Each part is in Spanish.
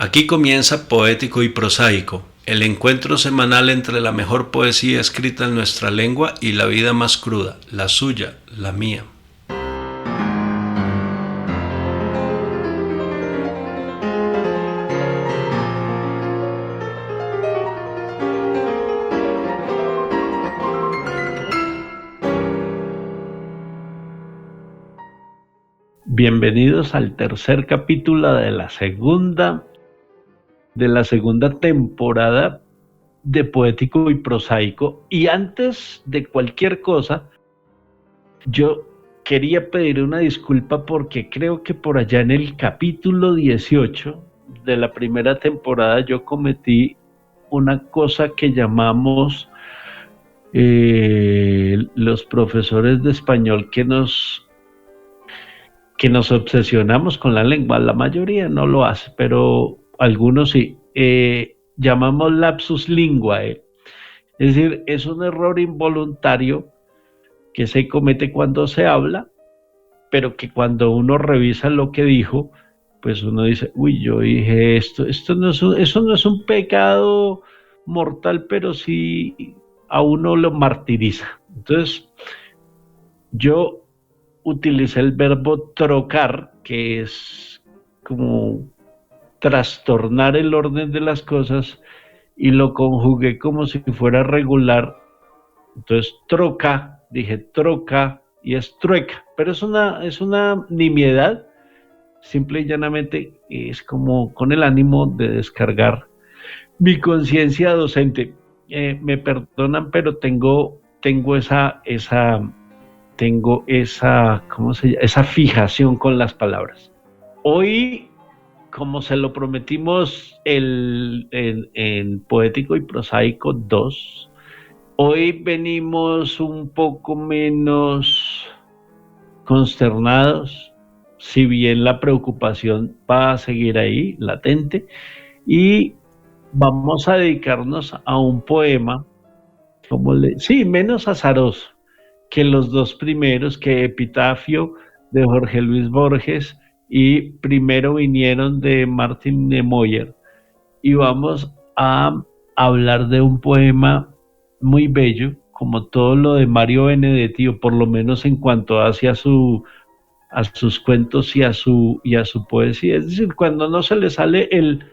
Aquí comienza Poético y Prosaico, el encuentro semanal entre la mejor poesía escrita en nuestra lengua y la vida más cruda, la suya, la mía. Bienvenidos al tercer capítulo de la segunda temporada de Poético y Prosaico. Y antes de cualquier cosa, yo quería pedir una disculpa porque creo que por allá en el capítulo 18 de la primera temporada yo cometí una cosa que llamamos los profesores de español que nos obsesionamos con la lengua. La mayoría no lo hace, pero algunos sí. Llamamos lapsus linguae. Es decir, es un error involuntario que se comete cuando se habla, pero que cuando uno revisa lo que dijo, pues uno dice, uy, yo dije esto, eso no es un pecado mortal, pero sí a uno lo martiriza. Entonces, yo utilicé el verbo trocar, que es como trastornar el orden de las cosas, y lo conjugué como si fuera regular. Entonces, troca, dije troca y es trueca, pero es una nimiedad, simple y llanamente es como con el ánimo de descargar mi conciencia docente. Me perdonan, pero tengo esa, ¿cómo se llama? Esa fijación con las palabras. Hoy, como se lo prometimos en Poético y Prosaico 2, hoy venimos un poco menos consternados, si bien la preocupación va a seguir ahí, latente, y vamos a dedicarnos a un poema, sí, menos azaroso que los dos primeros, que Epitafio de Jorge Luis Borges y Primero vinieron de Martin Niemoller. Y vamos a hablar de un poema muy bello, como todo lo de Mario Benedetti, o por lo menos en cuanto a sus cuentos y a su poesía. Es decir, cuando no se le sale el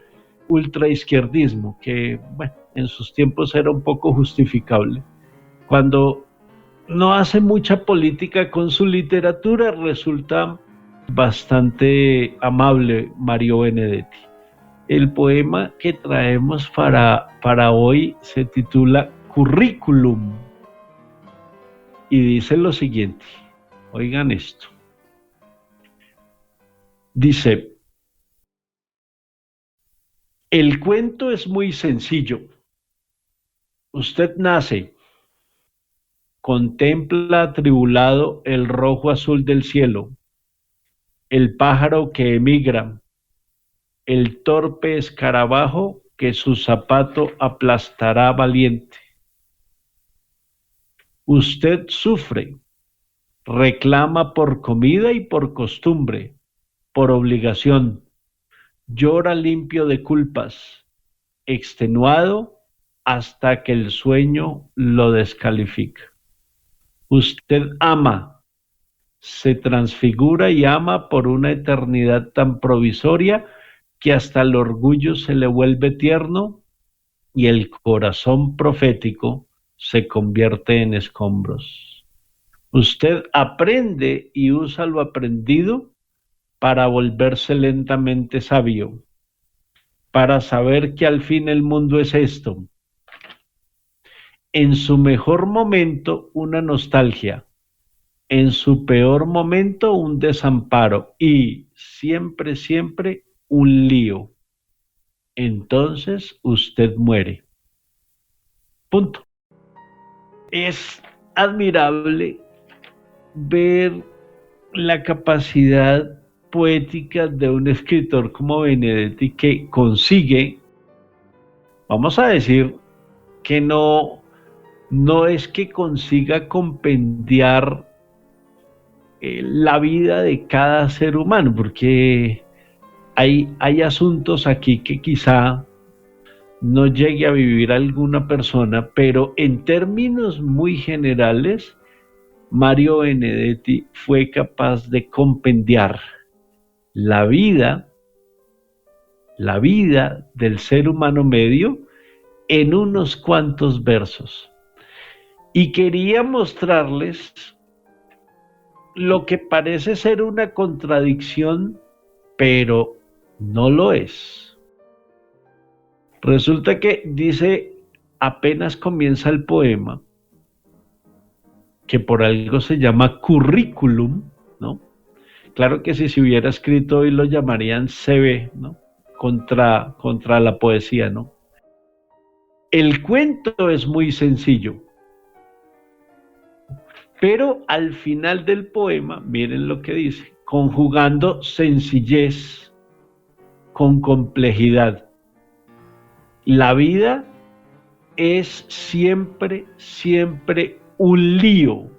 ultraizquierdismo, que bueno, en sus tiempos era un poco justificable. Cuando no hace mucha política con su literatura, resulta bastante amable Mario Benedetti. El poema que traemos para hoy se titula Currículum y dice lo siguiente, oigan esto. Dice, el cuento es muy sencillo. Usted nace, contempla atribulado el rojo azul del cielo, el pájaro que emigra, el torpe escarabajo que su zapato aplastará valiente. Usted sufre, reclama por comida y por costumbre, por obligación, llora limpio de culpas, extenuado hasta que el sueño lo descalifica. Usted ama, se transfigura y ama por una eternidad tan provisoria que hasta el orgullo se le vuelve tierno y el corazón profético se convierte en escombros. Usted aprende y usa lo aprendido para volverse lentamente sabio, para saber que al fin el mundo es esto. En su mejor momento, una nostalgia, en su peor momento, un desamparo y siempre, siempre un lío. Entonces usted muere. Punto. Es admirable ver la capacidad poética de un escritor como Benedetti, que consigue, vamos a decir, que no es que consiga compendiar la vida de cada ser humano, porque hay asuntos aquí que quizá no llegue a vivir alguna persona, pero en términos muy generales, Mario Benedetti fue capaz de compendiar la vida, la vida del ser humano medio en unos cuantos versos. Y quería mostrarles lo que parece ser una contradicción, pero no lo es. Resulta que dice, apenas comienza el poema, que por algo se llama currículum, ¿no? Claro que si se hubiera escrito hoy lo llamarían CV, ¿no? Contra la poesía, ¿no? El cuento es muy sencillo, pero al final del poema, miren lo que dice, conjugando sencillez con complejidad. La vida es siempre, siempre un lío.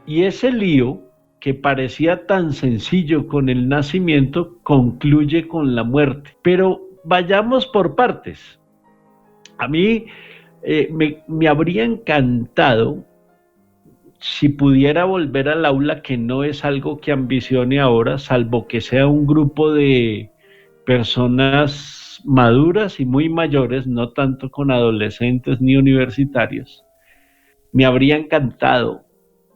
Y ese lío, que parecía tan sencillo con el nacimiento, concluye con la muerte. Pero vayamos por partes. A mí me habría encantado si pudiera volver al aula, que no es algo que ambicione ahora, salvo que sea un grupo de personas maduras y muy mayores, no tanto con adolescentes ni universitarios. Me habría encantado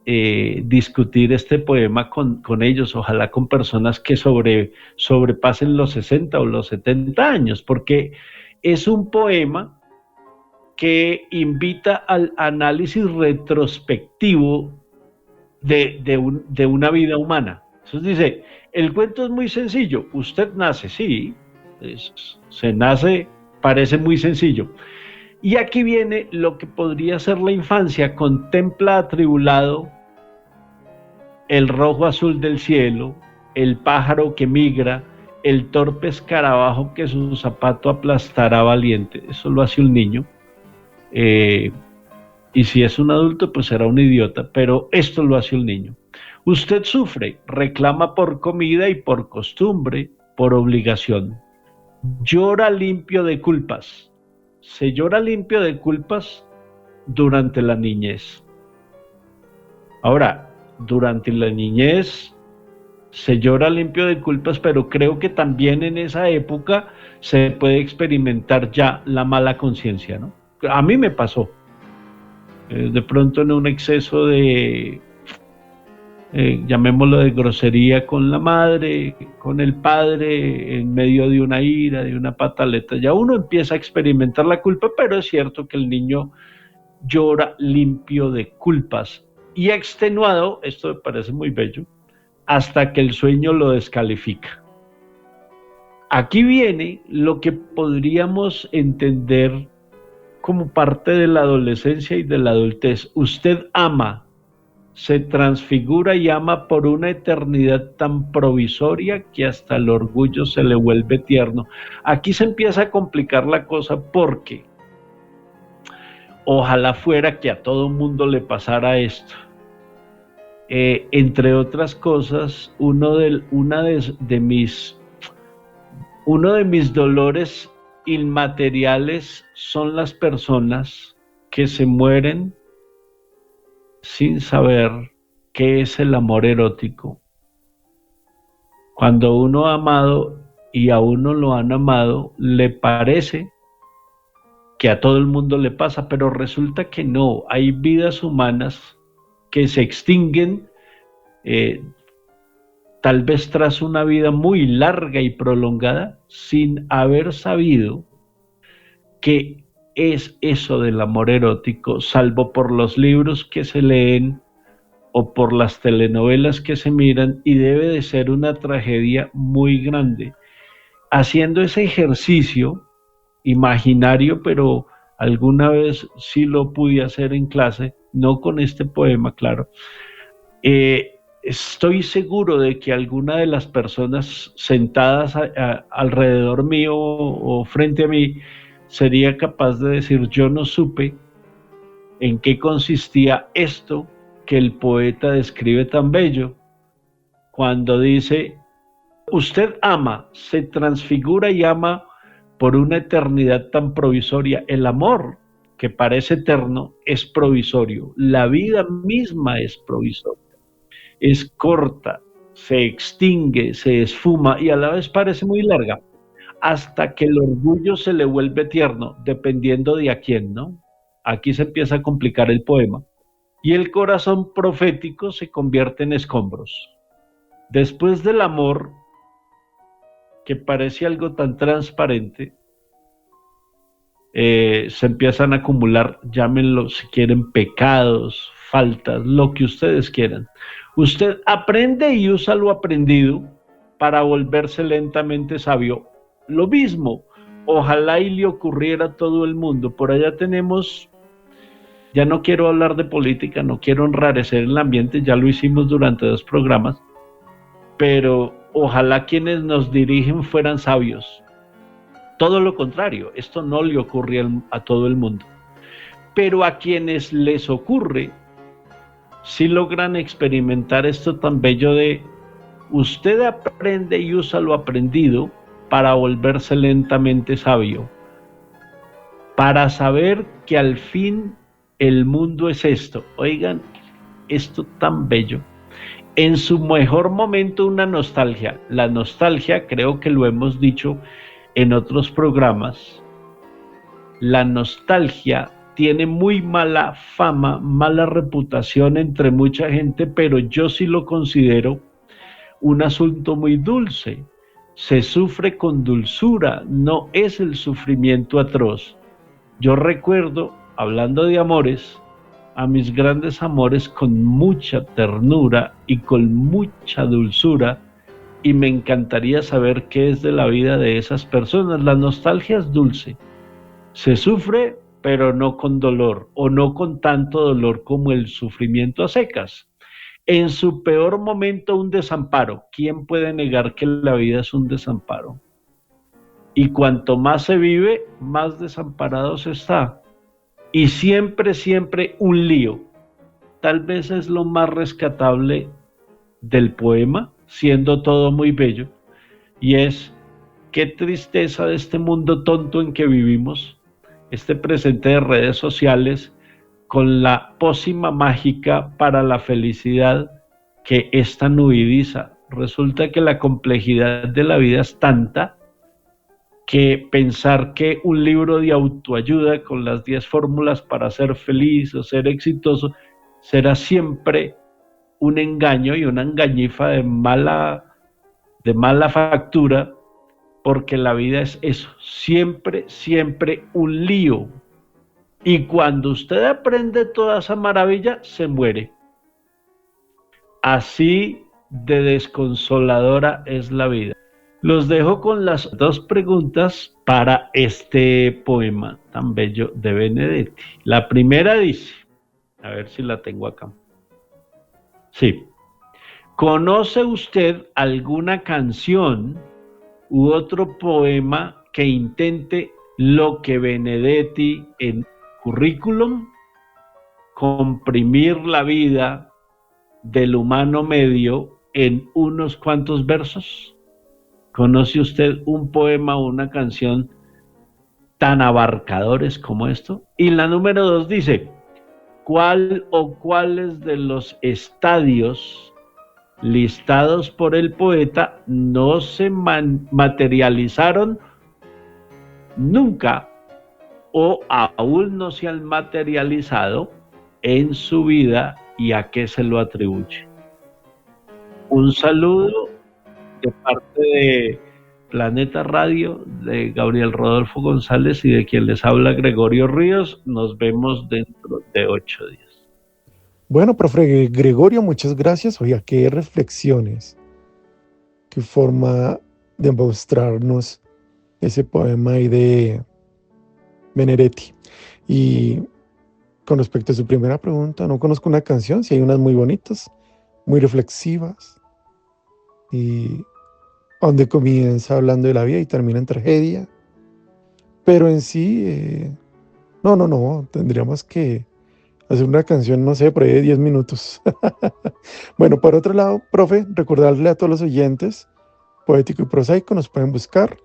discutir este poema con ellos, ojalá con personas que sobrepasen los 60 o los 70 años, porque es un poema que invita al análisis retrospectivo de una vida humana. Entonces dice, el cuento es muy sencillo, usted nace, sí, se nace, parece muy sencillo. Y aquí viene lo que podría ser la infancia, contempla atribulado el rojo azul del cielo, el pájaro que migra, el torpe escarabajo que su zapato aplastará valiente. Eso lo hace un niño. Y si es un adulto, pues será un idiota, pero esto lo hace un niño. Usted sufre, reclama por comida y por costumbre, por obligación. Llora limpio de culpas. Se llora limpio de culpas durante la niñez. Ahora, durante la niñez se llora limpio de culpas, pero creo que también en esa época se puede experimentar ya la mala conciencia, ¿no? A mí me pasó. De pronto en un exceso de, llamémoslo de grosería con la madre, con el padre, en medio de una ira, de una pataleta, ya uno empieza a experimentar la culpa, pero es cierto que el niño llora limpio de culpas y extenuado, esto me parece muy bello, hasta que el sueño lo descalifica. Aquí viene lo que podríamos entender como parte de la adolescencia y de la adultez. Usted ama, se transfigura y ama por una eternidad tan provisoria que hasta el orgullo se le vuelve tierno. Aquí se empieza a complicar la cosa porque ojalá fuera que a todo mundo le pasara esto. Entre otras cosas, uno de mis dolores inmateriales son las personas que se mueren sin saber qué es el amor erótico. Cuando uno ha amado y a uno lo han amado, le parece que a todo el mundo le pasa, pero resulta que no. Hay vidas humanas que se extinguen tal vez tras una vida muy larga y prolongada, sin haber sabido qué es eso del amor erótico, salvo por los libros que se leen o por las telenovelas que se miran, y debe de ser una tragedia muy grande. Haciendo ese ejercicio imaginario, pero alguna vez sí lo pude hacer en clase, no con este poema, claro, estoy seguro de que alguna de las personas sentadas alrededor mío o frente a mí sería capaz de decir, yo no supe en qué consistía esto que el poeta describe tan bello, cuando dice, usted ama, se transfigura y ama por una eternidad tan provisoria. El amor, que parece eterno, es provisorio. La vida misma es provisoria. Es corta, se extingue, se esfuma y a la vez parece muy larga, hasta que el orgullo se le vuelve tierno, dependiendo de a quién, ¿no? Aquí se empieza a complicar el poema. Y el corazón profético se convierte en escombros. Después del amor, que parece algo tan transparente, se empiezan a acumular, llámenlo si quieren, pecados, faltas, lo que ustedes quieran. Usted aprende y usa lo aprendido para volverse lentamente sabio. Lo mismo, ojalá y le ocurriera a todo el mundo. Por allá tenemos, ya no quiero hablar de política, no quiero enrarecer el ambiente, ya lo hicimos durante 2 programas, pero ojalá quienes nos dirigen fueran sabios. Todo lo contrario, esto no le ocurre a todo el mundo. Pero a quienes les ocurre, sí logran experimentar esto tan bello de usted aprende y usa lo aprendido para volverse lentamente sabio, para saber que al fin el mundo es esto. Oigan, esto tan bello. En su mejor momento una nostalgia. La nostalgia, creo que lo hemos dicho en otros programas, la nostalgia tiene muy mala fama, mala reputación entre mucha gente, pero yo sí lo considero un asunto muy dulce. Se sufre con dulzura, no es el sufrimiento atroz. Yo recuerdo, hablando de amores, a mis grandes amores con mucha ternura y con mucha dulzura, y me encantaría saber qué es de la vida de esas personas. La nostalgia es dulce, se sufre, pero no con dolor, o no con tanto dolor como el sufrimiento a secas. En su peor momento, un desamparo. ¿Quién puede negar que la vida es un desamparo? Y cuanto más se vive, más desamparado se está. Y siempre, siempre un lío. Tal vez es lo más rescatable del poema, siendo todo muy bello, y es qué tristeza de este mundo tonto en que vivimos, este presente de redes sociales, con la pócima mágica para la felicidad que es tan huidiza. Resulta que la complejidad de la vida es tanta que pensar que un libro de autoayuda con las 10 fórmulas para ser feliz o ser exitoso será siempre un engaño y una engañifa de mala factura, porque la vida es eso, siempre, siempre un lío. Y cuando usted aprende toda esa maravilla, se muere. Así de desconsoladora es la vida. Los dejo con las 2 preguntas para este poema tan bello de Benedetti. La primera dice, a ver si la tengo acá. Sí. ¿Conoce usted alguna canción u otro poema que intente lo que Benedetti en Currículum? Comprimir la vida del humano medio en unos cuantos versos. ¿Conoce usted un poema o una canción tan abarcadores como esto? Y la número 2 dice, ¿cuál o cuáles de los estadios listados por el poeta no se materializaron nunca o aún no se han materializado en su vida y a qué se lo atribuye? Un saludo de parte de Planeta Radio, de Gabriel Rodolfo González y de quien les habla Gregorio Ríos. Nos vemos dentro de 8 días. Bueno, profe Gregorio, muchas gracias. Oiga, qué reflexiones, qué forma de mostrarnos ese poema ahí de Benedetti. Y con respecto a su primera pregunta, no conozco una canción, sí hay unas muy bonitas, muy reflexivas, y donde comienza hablando de la vida y termina en tragedia, pero en sí, no, tendríamos que hacer una canción, no sé, por ahí de 10 minutos. Bueno, por otro lado, profe, recordarle a todos los oyentes Poético y Prosaico, nos pueden buscar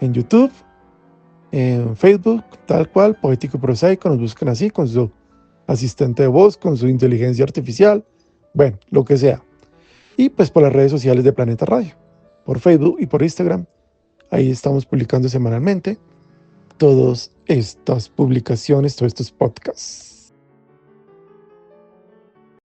en YouTube, en Facebook, tal cual, Poético y Prosaico, nos buscan así, con su asistente de voz, con su inteligencia artificial, bueno, lo que sea. Y pues por las redes sociales de Planeta Radio, por Facebook y por Instagram. Ahí estamos publicando semanalmente todas estas publicaciones, todos estos podcasts.